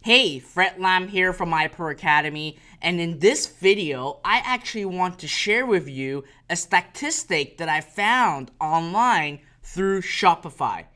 Hey, Fred Lam here from iPro Academy, and in this video, I actually want to share with you a statistic that I found online through Shopify.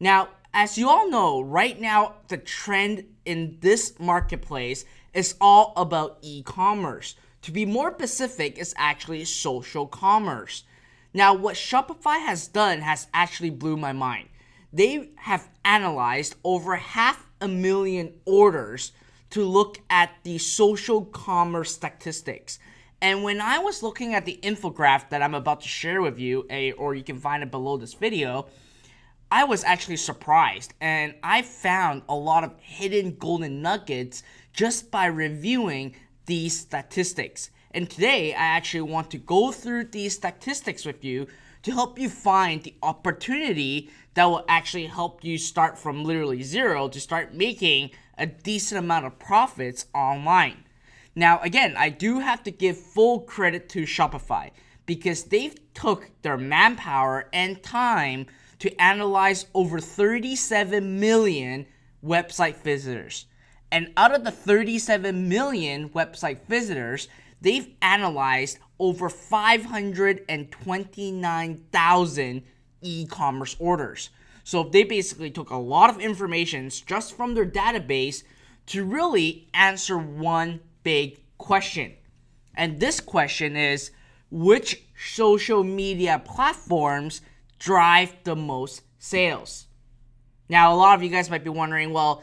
Now, as you all know, right now, the trend in this marketplace is all about e-commerce. To be more specific, it's actually social commerce. Now, what Shopify has done has actually blew my mind. They have analyzed over 500,000 orders to look at the social commerce statistics. And when I was looking at the infographic that I'm about to share with you, or you can find it below this video, I was actually surprised, and I found a lot of hidden golden nuggets just by reviewing these statistics. And today, I actually want to go through these statistics with you to help you find the opportunity that will actually help you start from literally zero to start making a decent amount of profits online. Now, again, I do have to give full credit to Shopify because they've took their manpower and time to analyze over 37 million website visitors. And out of the 37 million website visitors, they've analyzed over 529,000 e-commerce orders. So they basically took a lot of information just from their database to really answer one big question. And this question is, which social media platforms drive the most sales? Now, a lot of you guys might be wondering, well,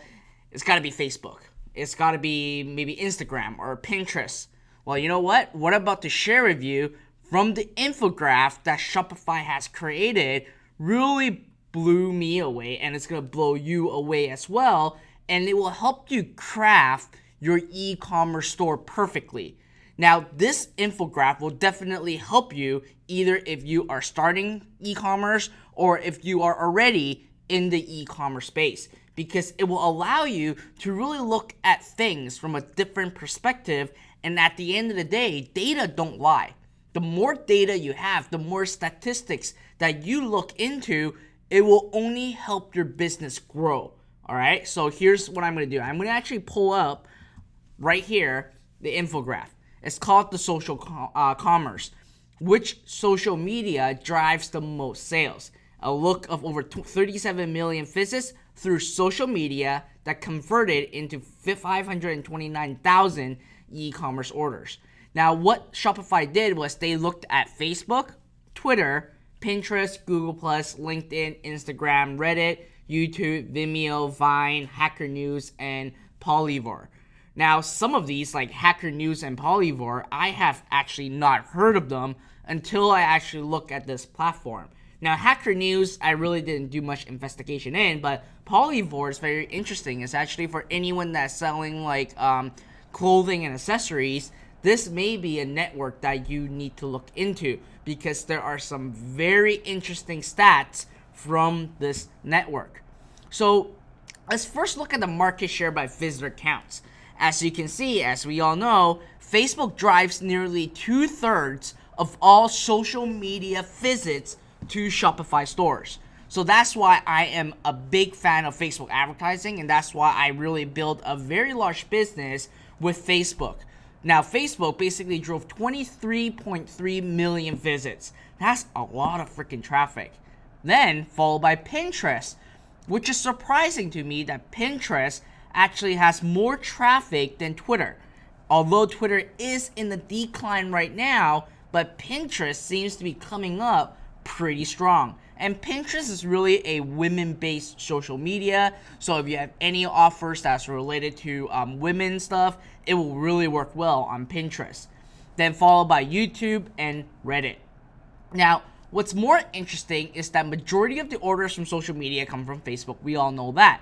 it's got to be Facebook. It's got to be maybe Instagram or Pinterest. Well, you know what? What I'm about to share with you from the infographic that Shopify has created really blew me away, and it's going to blow you away as well, and it will help you craft your e-commerce store perfectly. Now, this infographic will definitely help you either if you are starting e-commerce or if you are already in the e-commerce space, because it will allow you to really look at things from a different perspective. And at the end of the day, data don't lie. The more data you have, the more statistics that you look into, it will only help your business grow. All right, so here's what I'm going to do. I'm going to actually pull up right here the infographic. It's called the social commerce. Which social media drives the most sales? A look of over 37 million visits through social media that converted into 529,000 e-commerce orders. Now, what Shopify did was they looked at Facebook, Twitter, Pinterest, Google+, LinkedIn, Instagram, Reddit, YouTube, Vimeo, Vine, Hacker News, and Polyvore. Now, some of these, like Hacker News and Polyvore, I have actually not heard of them until I actually look at this platform. Now, Hacker News, I really didn't do much investigation in, but Polyvore is very interesting. It's actually for anyone that's selling like clothing and accessories. This may be a network that you need to look into because there are some very interesting stats from this network. So let's first look at the market share by visitor counts. As you can see, as we all know, Facebook drives nearly 2/3 of all social media visits to Shopify stores. So that's why I am a big fan of Facebook advertising, and that's why I really built a very large business with Facebook. Now, Facebook basically drove 23.3 million visits. That's a lot of freaking traffic. Then, followed by Pinterest, which is surprising to me that Pinterest actually has more traffic than Twitter. Although Twitter is in the decline right now, but Pinterest seems to be coming up pretty strong. And Pinterest is really a women-based social media, so if you have any offers that's related to women stuff, it will really work well on Pinterest. Then followed by YouTube and Reddit. Now, what's more interesting is that majority of the orders from social media come from Facebook. We all know that.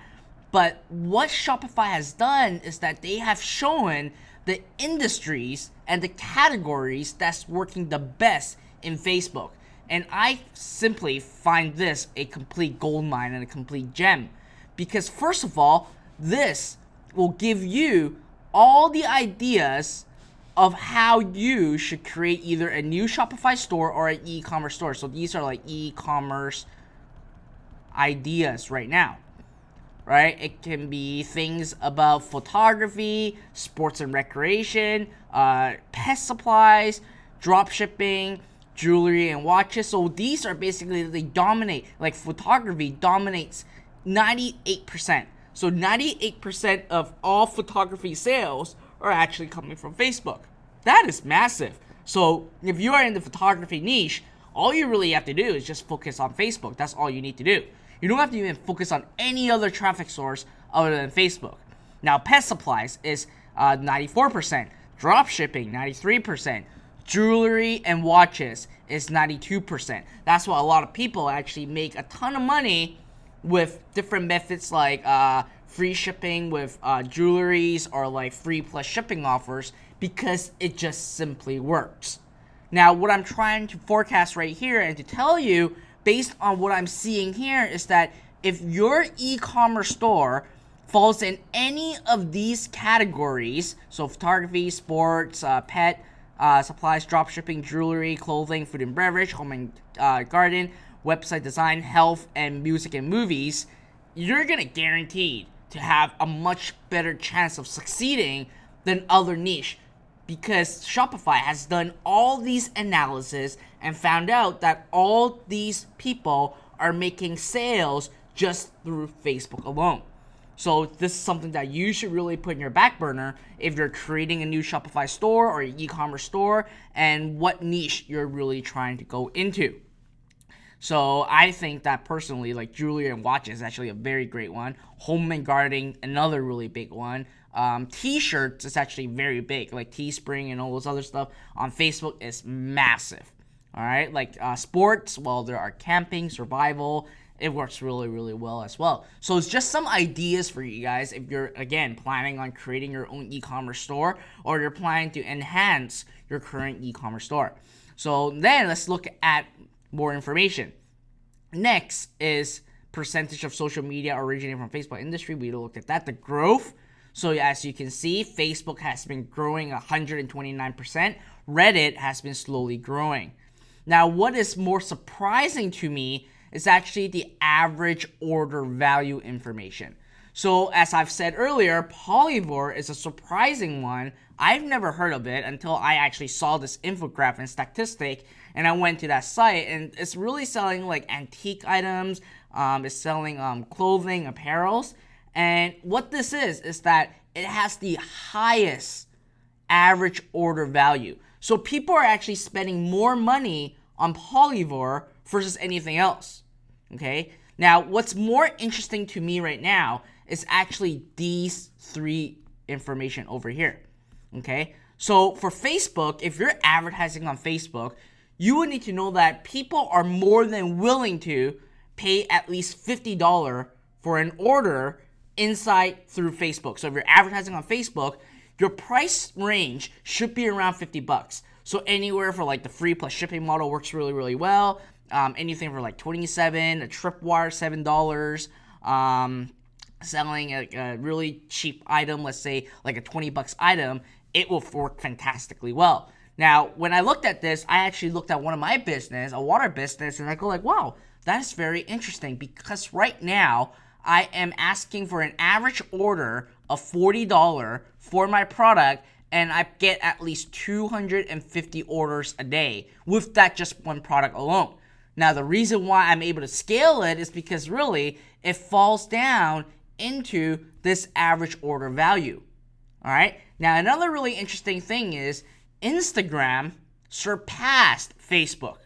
But what Shopify has done is that they have shown the industries and the categories that's working the best in Facebook. And I simply find this a complete goldmine and a complete gem. Because first of all, this will give you all the ideas of how you should create either a new Shopify store or an e-commerce store. So these are like e-commerce ideas right now. right? It can be things about photography, sports and recreation, pest supplies, drop shipping, jewelry and watches. So these are basically, they dominate. Like photography dominates 98%. So 98% of all photography sales are actually coming from Facebook. That is massive. So if you are in the photography niche, all you really have to do is just focus on Facebook. That's all you need to do. You don't have to even focus on any other traffic source other than Facebook. Now, pet supplies is 94%, drop shipping 93%, jewelry and watches is 92%. That's why a lot of people actually make a ton of money with different methods like free shipping with jewelries, or like free plus shipping offers, because it just simply works. Now, what I'm trying to forecast right here and to tell you, based on what I'm seeing here, is that if your e-commerce store falls in any of these categories, so photography, sports, pet supplies, dropshipping, jewelry, clothing, food and beverage, home and garden, website design, health, and music and movies, you're gonna guaranteed to have a much better chance of succeeding than other niche, because Shopify has done all these analysis and found out that all these people are making sales just through Facebook alone. So this is something that you should really put in your back burner if you're creating a new Shopify store or e-commerce store, and what niche you're really trying to go into. So I think that personally, like jewelry and watches is actually a very great one. Home and gardening, another really big one. T-shirts is actually very big, like Teespring and all those other stuff on Facebook is massive. All right, like sports, well, there are camping, survival. It works really, really well as well. So it's just some ideas for you guys if you're, again, planning on creating your own e-commerce store, or you're planning to enhance your current e-commerce store. So then let's look at more information. Next is percentage of social media originating from Facebook industry. We looked at that, the growth. So as you can see, Facebook has been growing 129%. Reddit has been slowly growing. Now, what is more surprising to me is actually the average order value information. So as I've said earlier, Polyvore is a surprising one. I've never heard of it until I actually saw this infographic and statistic, and I went to that site, and it's really selling like antique items. It's selling clothing, apparels. And what this is that it has the highest average order value. So people are actually spending more money on Polyvore versus anything else. Okay? Now, what's more interesting to me right now is actually these three information over here. Okay? So for Facebook, if you're advertising on Facebook, you would need to know that people are more than willing to pay at least $50 for an order inside through Facebook. So if you're advertising on Facebook, your price range should be around $50. So anywhere for like the free plus shipping model works really, really well. Anything for like $27, a tripwire $7, selling a really cheap item, let's say like a $20 item, it will work fantastically well. Now, when I looked at this, I actually looked at one of my business, a water business, and I go like, wow, that's very interesting, because right now I am asking for an average order of $40 for my product, and I get at least 250 orders a day with that just one product alone. Now, the reason why I'm able to scale it is because really it falls down into this average order value. All right. Now, another really interesting thing is Instagram surpassed Facebook,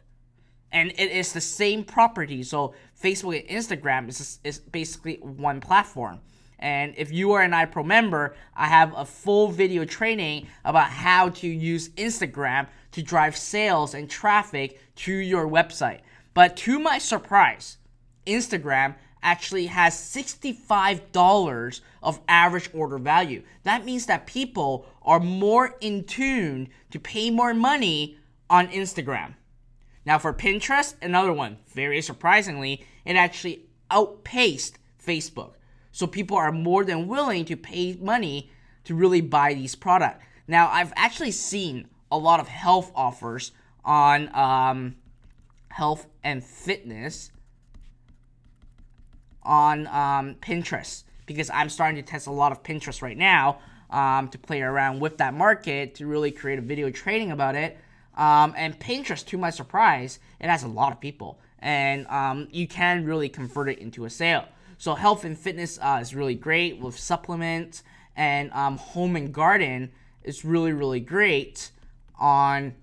and it is the same property. So Facebook and Instagram is basically one platform. And if you are an iPro member, I have a full video training about how to use Instagram to drive sales and traffic to your website. But to my surprise, Instagram actually has $65 of average order value. That means that people are more in tune to pay more money on Instagram. Now for Pinterest, another one, very surprisingly, it actually outpaced Facebook. So people are more than willing to pay money to really buy these products. Now, I've actually seen a lot of health offers on health and fitness on Pinterest. because I'm starting to test a lot of Pinterest right now to play around with that market to really create a video training about it. And Pinterest, to my surprise, it has a lot of people, and you can really convert it into a sale. So health and fitness is really great with supplements, and home and garden is really, really great on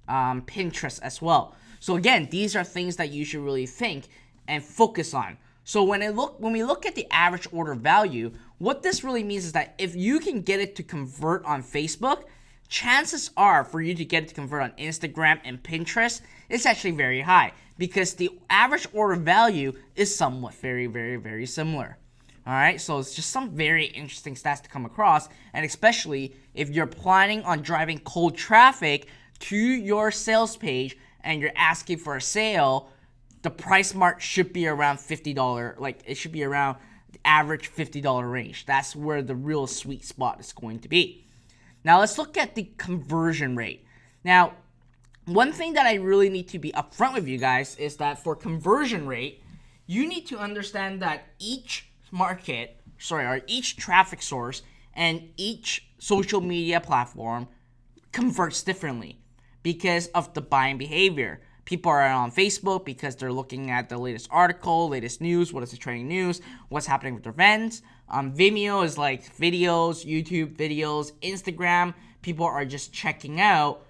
Pinterest as well. So again, these are things that you should really think and focus on. So when we look at the average order value, what this really means is that if you can get it to convert on Facebook, chances are for you to get it to convert on Instagram and Pinterest is actually very high, because the average order value is somewhat very, very, very similar. All right, so it's just some very interesting stats to come across, and especially if you're planning on driving cold traffic to your sales page and you're asking for a sale, the price mark should be around $50. Like, it should be around the average $50 range. That's where the real sweet spot is going to be. Now, let's look at the conversion rate. Now, one thing that I really need to be upfront with you guys is that for conversion rate, you need to understand that each each traffic source and each social media platform converts differently because of the buying behavior. People are on Facebook because they're looking at the latest article, latest news, what is the trending news, what's happening with their events. Vimeo is like videos, YouTube videos. Instagram, people are just checking out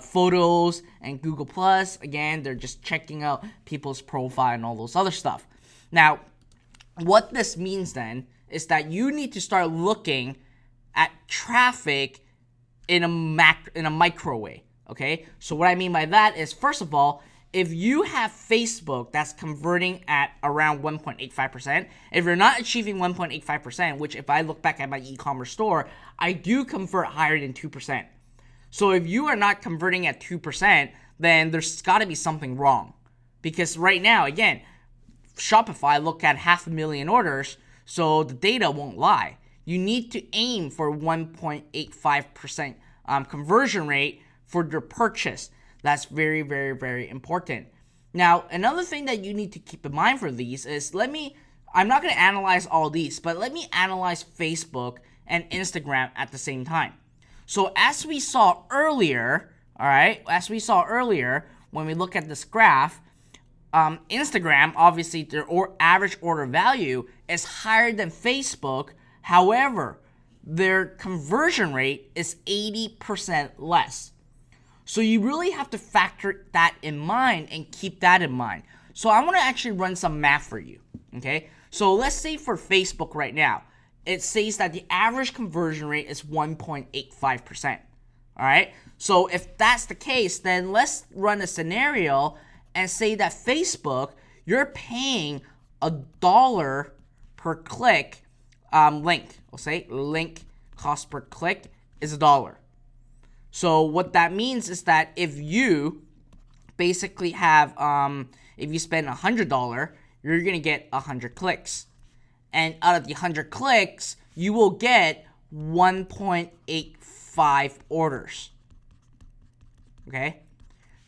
photos. And Google Plus, again, they're just checking out people's profile and all those other stuff. Now, what this means then is that you need to start looking at traffic in a micro way. Okay, so what I mean by that is, first of all, if you have Facebook that's converting at around 1.85%, if you're not achieving 1.85%, which if I look back at my e-commerce store, I do convert higher than 2%. So if you are not converting at 2%, then there's got to be something wrong. Because right now, again, Shopify look at 500,000 orders, so the data won't lie. You need to aim for 1.85% conversion rate for your purchase. That's very, very, very important. Now, another thing that you need to keep in mind for these is, I'm not going to analyze all these, but let me analyze Facebook and Instagram at the same time. So as we saw earlier, when we look at this graph, Instagram, obviously their average order value is higher than Facebook. However, their conversion rate is 80% less. So you really have to factor that in mind and keep that in mind. So I want to actually run some math for you, okay? So let's say for Facebook right now, it says that the average conversion rate is 1.85%, all right? So if that's the case, then let's run a scenario and say that Facebook, you're paying $1 per click link. We'll say link cost per click is $1. So what that means is that if you basically have, if you spend $100, you're gonna get 100 clicks, and out of the 100 clicks, you will get 1.85 orders. Okay.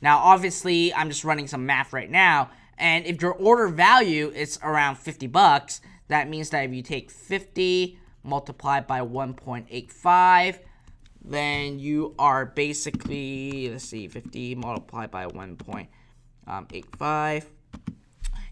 Now, obviously, I'm just running some math right now, and if your order value is around $50, that means that if you take 50 multiplied by 1.85, then you are basically, 50 multiplied by 1.85,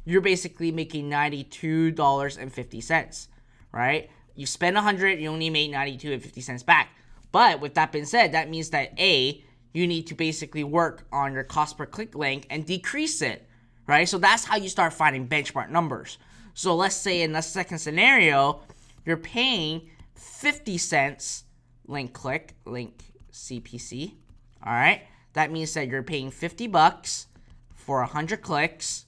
you're basically making $92.50, right? You spend 100, you only made 92.50 cents back. But with that being said, that means that you need to basically work on your cost per click link and decrease it, right? So that's how you start finding benchmark numbers. So let's say in the second scenario, you're paying 50 cents link CPC, all right? That means that you're paying $50 for 100 clicks.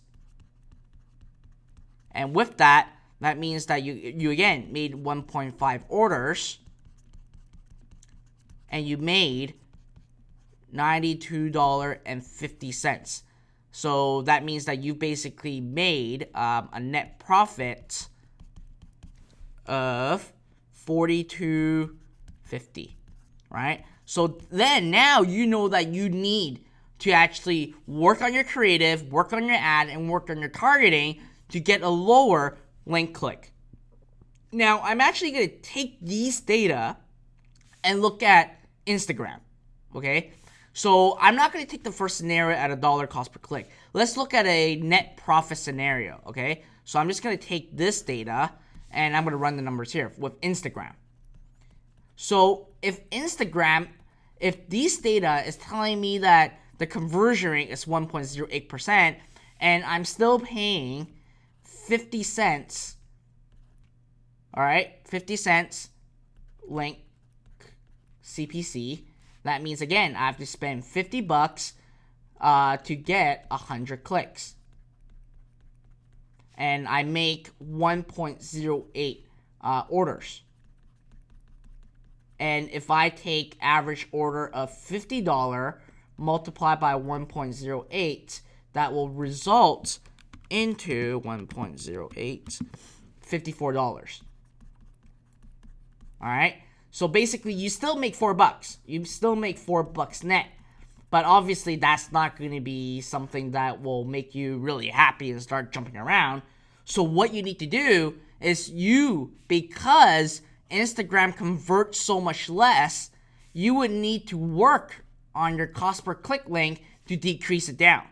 And with that, that means that you again made 1.5 orders, and you made $92.50. So that means that you basically made a net profit of $42.50, right? So then now you know that you need to actually work on your creative, work on your ad, and work on your targeting to get a lower link click. Now, I'm actually going to take these data and look at Instagram, okay? So I'm not going to take the first scenario at $1 cost per click. Let's look at a net profit scenario, okay? So I'm just going to take this data and I'm going to run the numbers here with Instagram. So if these data is telling me that the conversion rate is 1.08% and I'm still paying 50 cents, all right, 50 cents link CPC, that means again I have to spend $50 to get 100 clicks, and I make 1.08 orders. And if I take average order of $50 multiplied by 1.08, that will result into 1.08, $54. All right. So basically, you still make $4. You still make $4 net. But obviously, that's not going to be something that will make you really happy and start jumping around. So what you need to do is because Instagram converts so much less, you would need to work on your cost per click link to decrease it down.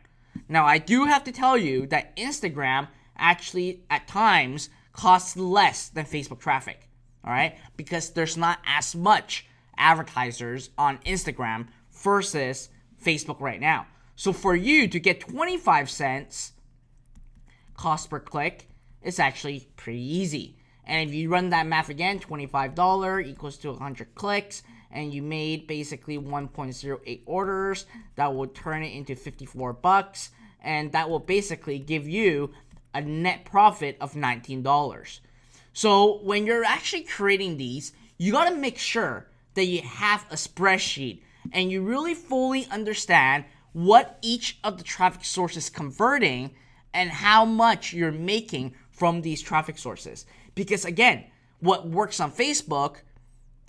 Now, I do have to tell you that Instagram actually at times costs less than Facebook traffic. All right, because there's not as much advertisers on Instagram versus Facebook right now. So for you to get 25 cents cost per click, it's actually pretty easy. And if you run that math again, $25 equals to 100 clicks, and you made basically 1.08 orders, that will turn it into $54, and that will basically give you a net profit of $19. So when you're actually creating these, you got to make sure that you have a spreadsheet and you really fully understand what each of the traffic sources is converting and how much you're making from these traffic sources. Because again, what works on Facebook,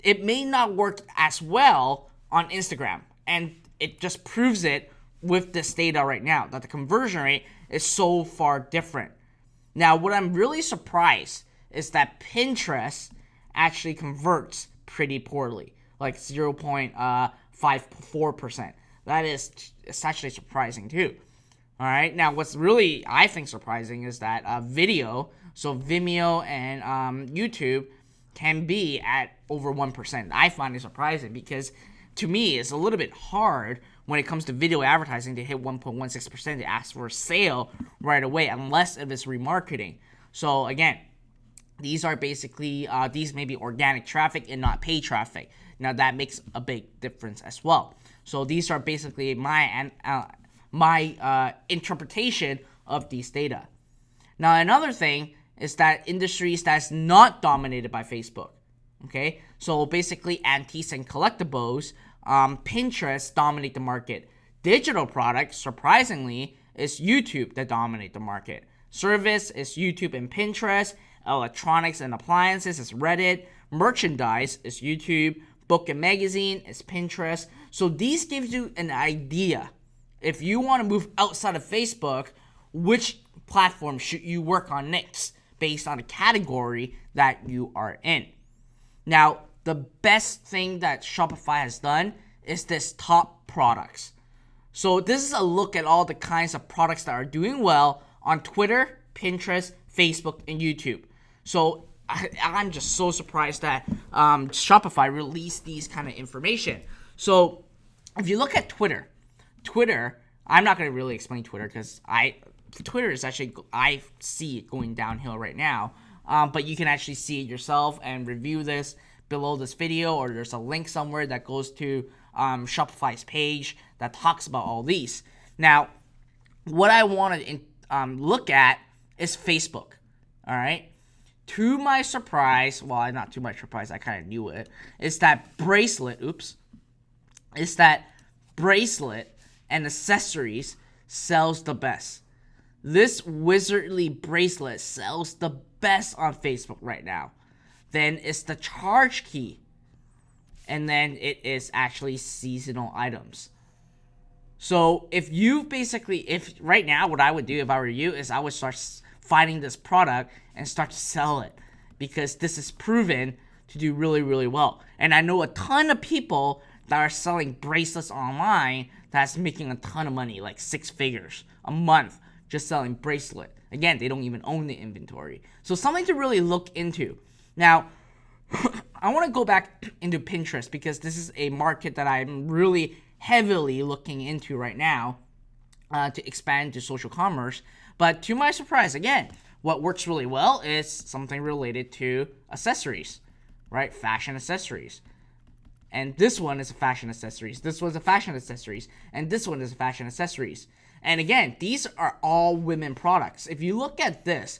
it may not work as well on Instagram. And it just proves it with this data right now, that the conversion rate is so far different. Now, what I'm really surprised is that Pinterest actually converts pretty poorly, like 0.54%. It's actually surprising too. All right, now what's really, I think, surprising is that video, so Vimeo and YouTube can be at over 1%. I find it surprising because to me, it's a little bit hard when it comes to video advertising to hit 1.16% to ask for a sale right away, unless if it's remarketing. So again, these are basically, these may be organic traffic and not paid traffic. Now that makes a big difference as well. So these are basically my interpretation of these data. Now another thing is that industries that's not dominated by Facebook. Okay, so basically antiques and collectibles, Pinterest dominate the market. Digital products, surprisingly, is YouTube that dominate the market. Service is YouTube and Pinterest. Electronics and appliances is Reddit. Merchandise is YouTube. Book and magazine is Pinterest. So these gives you an idea. If you want to move outside of Facebook, which platform should you work on next based on the category that you are in? Now, the best thing that Shopify has done is this top products. So this is a look at all the kinds of products that are doing well on Twitter, Pinterest, Facebook, and YouTube. So I'm just so surprised that Shopify released these kind of information. So if you look at Twitter, I'm not going to really explain Twitter because Twitter is actually, I see it going downhill right now. But you can actually see it yourself and review this below this video, or there's a link somewhere that goes to Shopify's page that talks about all these. Now, what I want to look at is Facebook. All right. To my surprise, well, not too much surprise, I kind of knew it, is that bracelet and accessories sells the best. This wizardly bracelet sells the best on Facebook right now. Then it's the charge key. And then it is actually seasonal items. So if right now, what I would do if I were you is I would start finding this product and start to sell it, because this is proven to do really, really well. And I know a ton of people that are selling bracelets online that's making a ton of money, like 6 figures a month, just selling bracelet. Again, they don't even own the inventory. So something to really look into. Now, I want to go back into Pinterest, because this is a market that I'm really heavily looking into right now to expand to social commerce. But to my surprise, again, what works really well is something related to accessories, right? Fashion accessories. And this one is a fashion accessories. This one's a fashion accessories. And this one is a fashion accessories. And again, these are all women products. If you look at this,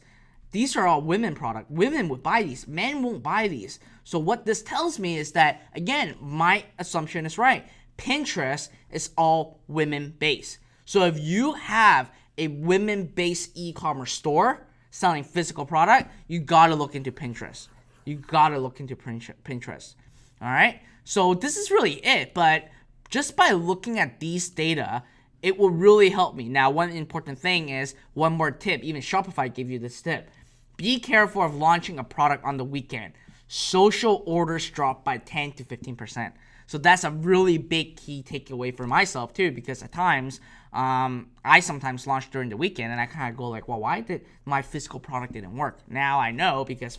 these are all women product. Women would buy these. Men won't buy these. So what this tells me is that, again, my assumption is right. Pinterest is all women-based. So if you have a women-based e-commerce store selling physical product, you gotta look into Pinterest. You gotta look into Pinterest. All right? So this is really it. But just by looking at these data, it will really help me. Now, one important thing is, one more tip. Even Shopify gave you this tip. Be careful of launching a product on the weekend. Social orders drop by 10 to 15%. So that's a really big key takeaway for myself too, because at times, I sometimes launch during the weekend and I kind of go like, well, why did my physical product didn't work? Now I know, because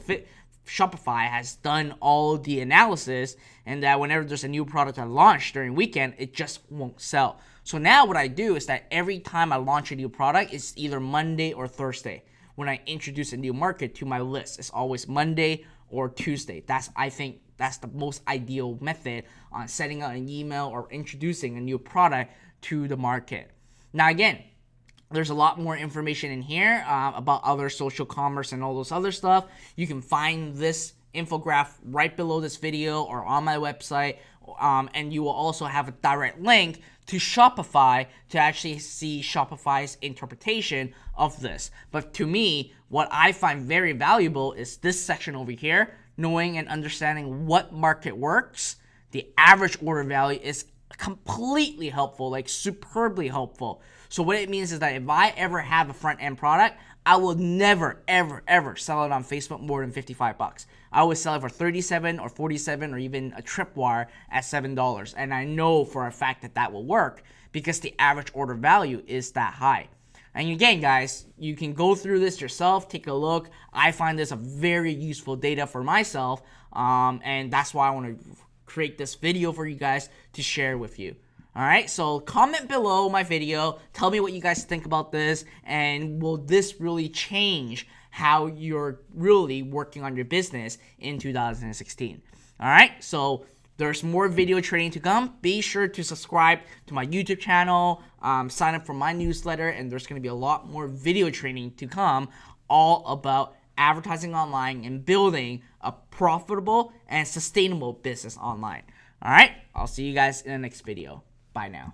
Shopify has done all the analysis, and that whenever there's a new product I launch during weekend, it just won't sell. So now what I do is that every time I launch a new product, it's either Monday or Thursday. When I introduce a new market to my list, it's always Monday or Tuesday. I think that's the most ideal method on setting out an email or introducing a new product to the market. Now again, there's a lot more information in here about other social commerce and all those other stuff. You can find this infographic right below this video or on my website, and you will also have a direct link to Shopify to actually see Shopify's interpretation of this. But to me, what I find very valuable is this section over here, knowing and understanding what market works. The average order value is completely helpful, like superbly helpful. So what it means is that if I ever have a front end product, I will never, ever, ever sell it on Facebook more than $55. I would sell it for $37 or $47 or even a tripwire at $7. And I know for a fact that that will work because the average order value is that high. And again, guys, you can go through this yourself, take a look. I find this a very useful data for myself, and that's why I want to create this video for you guys to share with you. All right, so comment below my video. Tell me what you guys think about this, and will this really change how you're really working on your business in 2016? All right, so there's more video training to come. Be sure to subscribe to my YouTube channel, sign up for my newsletter, and there's going to be a lot more video training to come all about advertising online and building a profitable and sustainable business online. All right, I'll see you guys in the next video. Bye now.